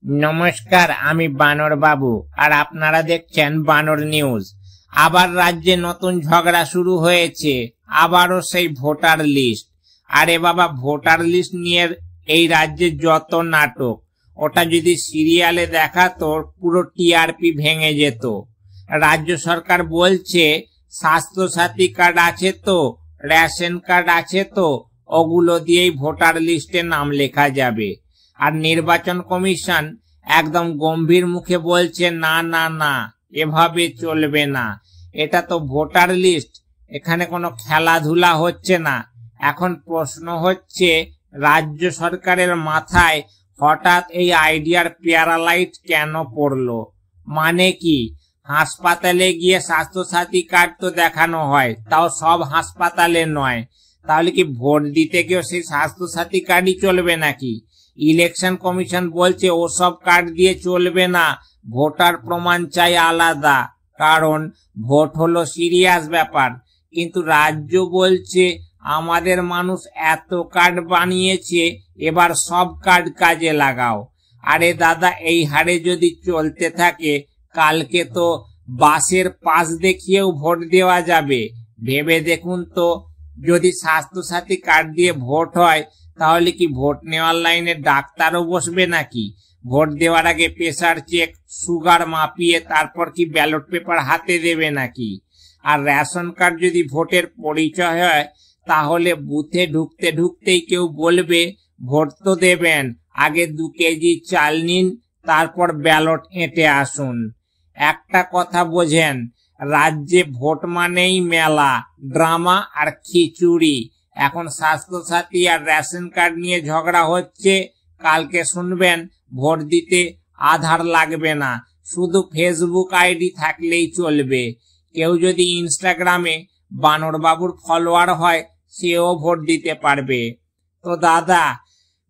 নমস্কার, আমি বানর বাবু আর আপনারা দেখছেন বানর নিউজ। আবার রাজ্যে নতুন ঝগড়া শুরু হয়েছে, আবারও সেই ভোটার লিস্ট। আরে বাবা, ভোটার লিস্ট নিয়ে এই রাজ্যে যত নাটক, ওটা যদি সিরিয়ালে দেখাতো পুরো টিআরপি ভেঙে যেত। রাজ্য সরকার বলছে স্বাস্থ্য সাথী কার্ড আছে তো, রেশন কার্ড আছে তো, ওগুলো দিয়েই ভোটার লিস্টে নাম লেখা যাবে। আর নির্বাচন কমিশন একদম গম্ভীর মুখে বলছে না না না, এভাবে চলবে না। এটা তো ভোটার লিস্ট, এখানে কোনো খেলাধুলা হচ্ছে না। এখন প্রশ্ন হচ্ছে, রাজ্য সরকারের মাথায় হঠাৎ এই আইডিয়ার প্যারালাইট কেন পড়লো? মানে কি? হাসপাতালে গিয়ে স্বাস্থ্যসাথী কার্ড তো দেখানো হয়, তাও সব হাসপাতালে নয়। তাহলে কি ভোট দিতে গিয়েও সেই স্বাস্থ্যসাথী কার্ডই চলবে নাকি? ইলেকশন কমিশন বলছে ওসব কার্ড দিয়ে চলবে না, ভোটার প্রমাণ চাই আলাদা, কারণ ভোট হলো সিরিয়াস ব্যাপার। কিন্তু রাজ্য বলছে আমাদের মানুষ এত কার্ড বানিয়েছে, এবার সব কার্ড কাজে লাগাও। আরে দাদা, এই হারে যদি চলতে থাকে, কালকে তো বাসের পাস দেখিয়েও ভোট দেওয়া যাবে। ভেবে দেখুন তো, যদি স্বাস্থ্যসাথী কার্ড দিয়ে ভোট হয়, তাহলে কি ভোট নেওয়ার লাইনে ডাক্তারও বসবে নাকি? ভোট দেওয়ার আগে প্রেসার চেক, সুগার মাপিয়ে তারপর কি ব্যালট পেপার হাতে দেবে নাকি? আর রেশন কার্ড যদি ভোটের পরিচয় হয়, তাহলে বুথে ঢুকতে ঢুকতেই কেউ বলবে ভোট তো দেবেন, আগে 2 কেজি চাল নিন, তারপর ব্যালট এঁটে আসুন। একটা কথা বোঝেন, রাজ্যে ভোট মানেই মেলা, ড্রামা আর খিচুড়ি। এখন স্বাস্থ্যসাথী আর রেশন কার্ড নিয়ে ঝগড়া হচ্ছে, কালকে শুনবেন ভোট দিতে আধার লাগবে না, শুধু ফেসবুক আইডি থাকলেই চলবে। কেউ যদি ইনস্টাগ্রামে বানর বাবুর ফলোয়ার হয়, সেও ভোট দিতে পারবে। তো দাদা,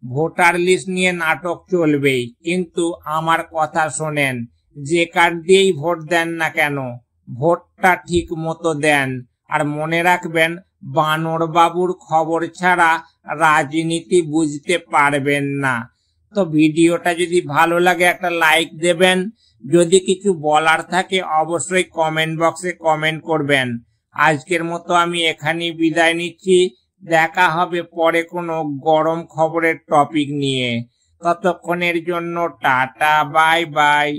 ভোটার লিস্ট নিয়ে নাটক চলবেই, কিন্তু আমার কথা শোনেন, যে কার্ড দিয়েই ভোট দেন না কেন, ভোটটা ঠিক মতো দেন। আর মনে রাখবেন, বানর বাবুর খবর ছাড়া রাজনীতি বুঝতে পারবেন না। তো ভিডিওটা যদি ভালো লাগে একটা লাইক দেবেন, যদি কিছু বলার থাকে অবশ্যই কমেন্ট বক্সে কমেন্ট করবেন। আজকের মতো আমি এখানেই বিদায় নিচ্ছি, দেখা হবে পরে কোনো গরম খবরের টপিক নিয়ে। ততক্ষণের জন্য টাটা, বাই বাই।